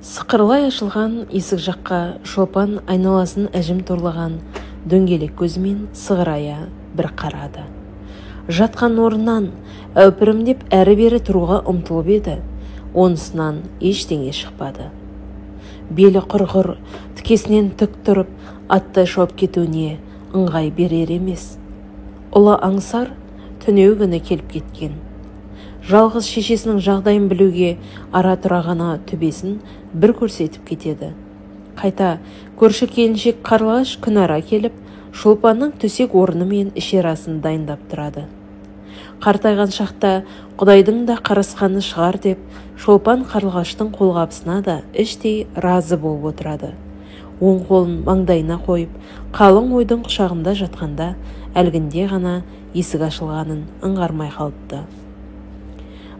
Сықырлай ашылған есік жаққа Шолпан айналасын әжім торлаған дөңгелек көзімен сығырая бір қарады. Жатқан орнынан әупірімдеп әрі-бері тұруға ұмтылып еді. Онысынан ештеңе шықпады. Белі құрғыр, тікесінен тік тұрып, аттай шауып кетуіне ыңғай берер емес. Ұлы аңсар түнеу күні келіп кеткен. Жалғыз шешесінің жағдайын білуге ара тұрағана төбесін бір көрсетіп кетеді. Қайта көрші келіншек Қарлығаш күнара келіп, Шолпанның төсек орны мен ішерасын дайындап тұрады. Қартайған шақта Құдайдың да қарасқаны шығар деп, Шолпан Қарлығаштың қолғабысына да іштей разы болып отырады. Оң қолын маңдайына қойып, қалың ойдың құшағында жатқанда, әлгінде ғана есік ашылғанын аңғармай қалыпты.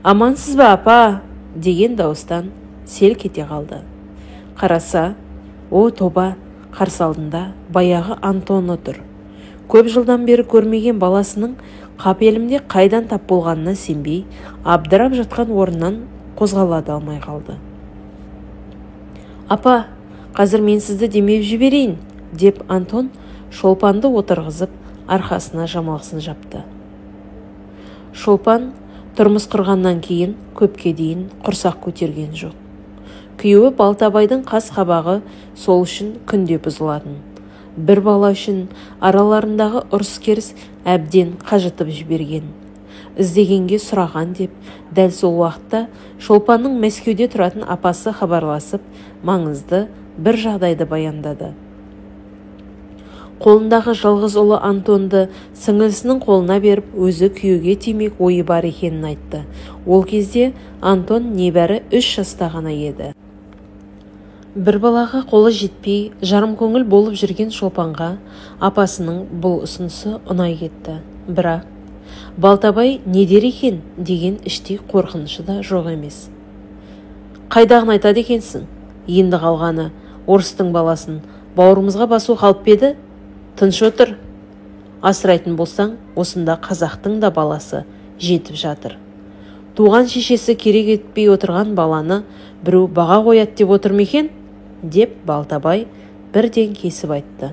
«Амансыз ба, апа?» деген дауыстан селк ете қалды. Қараса, о тоба, қарсы алдында баяғы Антон отыр. Көп жылдан бері көрмеген баласының қапелімде қайдан тап болғанына сенбей, абдырап жатқан орнынан қозғалады алмай қалды. «Апа, қазір мен сізді демеп жіберейін», деп Антон Шолпанды отырғызып, арқасына жамалғысын жапты. Шолпан тұрмыс құрғаннан кейін көпке дейін құрсақ көтерген жоқ. Күйеуі Балтабайдың қас қабағы сол үшін күнде бұзылатын. Бір бала үшін араларындағы ұрыс-керіс әбден қажытып жіберген. Іздегенге сұраған деп, дәл сол уақытта Шолпанның Мәскеуде тұратын апасы хабарласып, маңызды бір жағдайды баяндады. Қолындағы жалғыз ұлы Антонды сіңілісінің қолына беріп, өзі күйеуге тимек ойы бар екенін айтты. Ол кезде Антон небәрі 3 жаста ғана еді. Бір балаға қолы жетпей, жарым көңіл болып жүрген Шолпанға апасының бұл ұсынысы ұнай кетті. Бірақ Балтабай не дер екен деген іштей қорқынышы да жоқ емес. «Қайдағын айтады екенсің? Енді қалғаны орыстың баласын бауырымызға басу қалып еді? Тыныш отыр. Асырайтын болсаң, осында қазақтың да баласы жетіп жатыр. Туған шешесі керек етпей отырған баланы біреу баға қояды деп отыр ма екен?» деп Балтабай бірден кесіп айтты.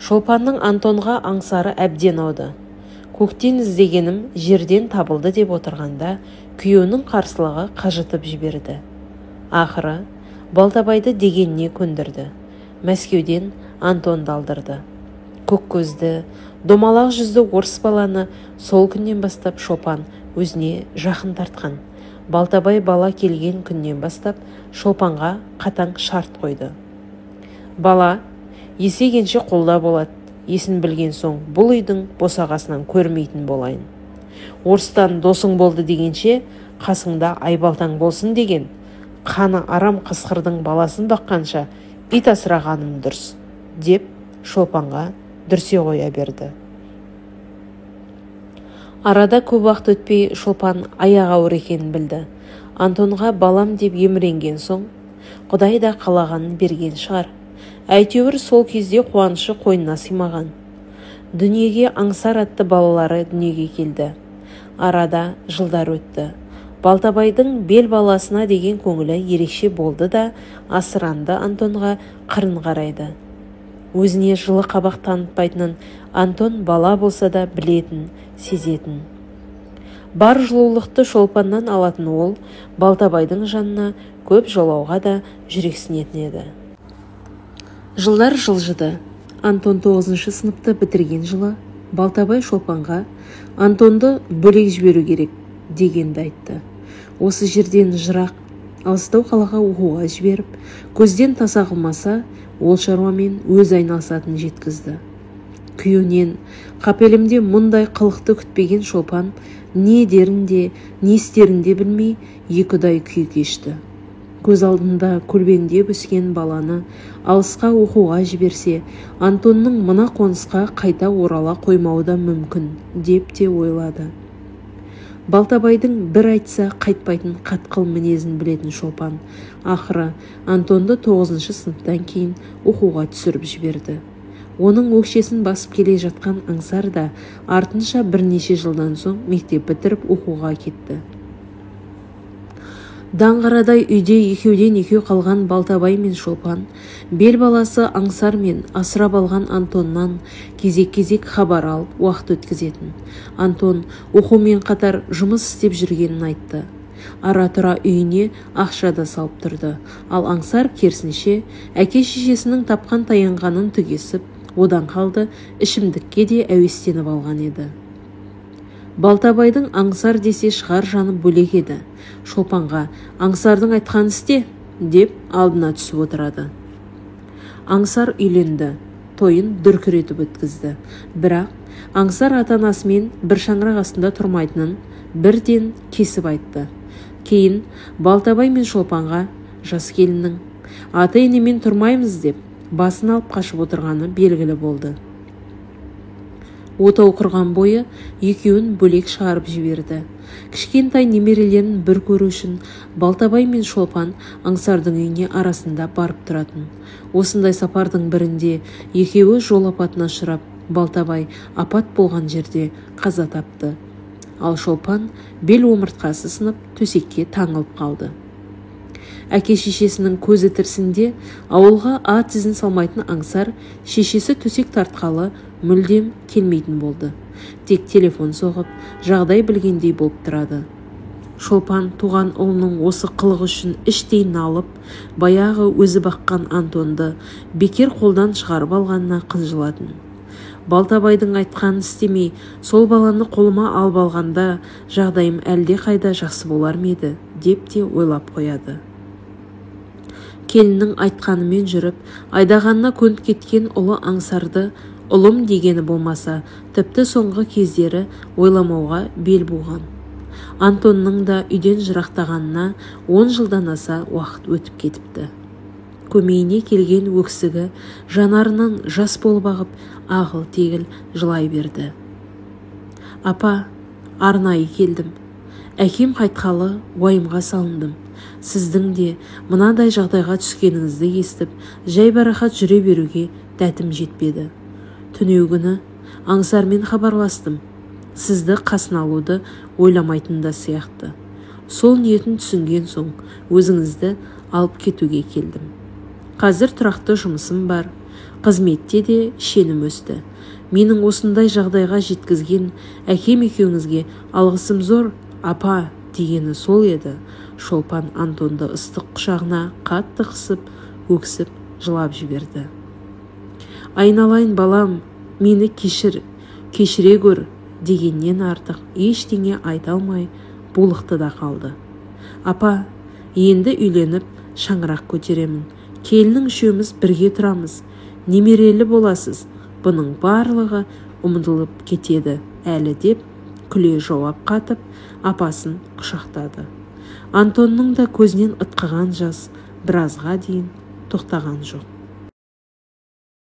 Шолпанның Антонға аңсары әбден ауды. Көктен іздегенім жерден табылды деп отырғанда, күйеуінің қарсылығы қажытып жіберді. Ақыры Балтабайды дегеніне көндірді. Мәскеуден Антон далдырды. Көк көзді, домалақ жүзді орыс баланы сол күннен бастап Шолпан өзіне жақын тартқан. Балтабай бала келген күннен бастап Шолпанға қатаң шарт қойды. «Бала есейгенше қолда болады. Есін білген соң бұл үйдің босағасынан көрмейтін болайын. Орыстан досың болды дегенше қасыңда айбалтаң болсын» деген. «Қаны арам қасқырдың баласын баққанша ит асырағаным дұрыс» деп Шолпанға дүрсе қоя берді. Арада көп уақыт өтпей Шолпан аяғы ауыр екенін білді. Антонға балам деп еміренген соң, Құдай да қалағанын берген шығар. Әйтеуір сол кезде қуанышы қойнына сыймаған. Дүниеге аңсар атты балалары дүниеге келді. Арада жылдар өтті. Балтабайдың бел баласына деген көңілі ерекше болды да, асыранды Антонға қырын қарайды. Өзіне жылы қабақ танытпайтынын Антон бала болса да білетін, сезетін. Бар жылулықты Шолпаннан алатын ол Балтабайдың жанына көп жолауға да жүрексінетін еді. Жылдар жылжыды. Антон 9-шы сыныпты бітірген жылы Балтабай Шолпанға Антонды бөлек жіберу керек дегенді айтты. Осы жерден жырақ, алыстау қалаға оқуға жіберіп, көзден таса қылмаса, ол шаруамен өз айналысатын жеткізді. Күйеуінен қапелімде мұндай қылықты күтпеген Шолпан не дерінде, не істерінде білмей екіұдай күй кешті. Көз алдында көлбеңдеп өскен баланы алысқа оқуға жіберсе, Антонның мына қонысқа қайта орала қоймауы да мүмкін деп те ойлады. Балтабайдың бір айтса қайтпайтын қатқыл мінезін білетін Шолпан ақыры Антонды 9-шы сыныптан кейін оқуға түсіріп жіберді. Оның өкшесін басып келе жатқан аңсар да артынша бірнеше жылдан соң мектеп бітіріп оқуға кетті. Даңғарадай үйде екеуден екеу қалған Балтабай мен Шолпан бел баласы Аңсар мен асырап алған Антоннан кезек-кезек хабар алып уақыт өткізетін. Антон оқумен қатар жұмыс істеп жүргенін айтты. Ара-тұра үйіне ақша да салып тұрды. Ал Аңсар керісінше әке-шешесінің тапқан таянғанын түгесіп, одан қалды ішімдікке де әуестеніп алған еді. Балтабайдың Аңсар десе шығар жаны бөлек еді. Шолпанға Аңсардың айтқан істе деп алдына түсіп отырады. Аңсар үйленді, тойын дүркіретіп өткізді. Бірақ Аңсар ата-анасымен бір шаңырақ астында тұрмайтынын бірден кесіп айтты. Кейін Балтабай мен Шолпанға жас келіннің ата-енемен тұрмаймыз деп басын алып қашып отырғаны белгілі болды. Отау құрған бойы екеуін бөлек шығарып жіберді. Кішкентай немерелерін бір көру үшін Балтабай мен Шолпан Аңсардың үйіне арасында барып тұратын. Осындай сапардың бірінде екеуі жол апатына ұшырап, Балтабай апат болған жерде қаза тапты. Ал Шолпан бел омыртқасы сынып төсекке таңылып қалды. Әке-шешесінің көзі тірісінде ауылға ат ізін салмайтын Аңсар шешесі төсек тартқалы мүлдем келмейтін болды. Тек телефон соғып, жағдай білгендей болып тұрады. Шолпан туған ұлының осы қылығы үшін іштей налып, баяғы өзі баққан Антонды бекер қолдан шығарып алғанына қынжылатын. Балтабайдың айтқанын істемей, сол баланы қолыма алып алғанда жағдайым әлде қайда жақсы болар ма еді деп те ойлап қояды. Келіннің айтқанымен жүріп, айдағанына көніп кеткен ұлы Аңсарды ұлым дегені болмаса, тіпті соңғы кездері ойламауға бел буған. Антонның да үйден жырақтағанына 10 жылдан аса уақыт өтіп кетіпті. Көмейіне келген өксігі жанарынан жас болып ағып, ағыл-тегіл жылай берді. Апа, арнайы келдім. Әкем қайтқалы уайымға салындым. Сіздің де мынадай жағдайға түскеніңізді естіп, жайбарақат жүре беруге дәтім жетпеді. Түнеугүні Аңсармен хабарластым. Сізді қасына алуды ойламайтын да сияқты. Сол ниетін түсінген соң өзіңізді алып кетуге келдім. Қазір тұрақты жұмысым бар. Қызметте де шенім өсті. Менің осындай жағдайға жеткізген әкем екеуіңізге алғысым зор, апа, дегені сол еді. Шолпан Антонды ыстық құшағына қатты қысып, өксіп, жылап жіберді. Айналайын балам, мені кешіре көр дегеннен артық ештеңе айта алмай булықты да қалды. Апа, енді үйленіп шаңырақ көтеремін. Келіннің үшеуміз бірге тұрамыз. Немерелі боласыз. Бұның барлығы ұмытылып кетеді әлі деп күле жауап қатып, апасын құшақтады. Антонның да көзінен ытқыған жас біразға дейін тоқтаған жоқ.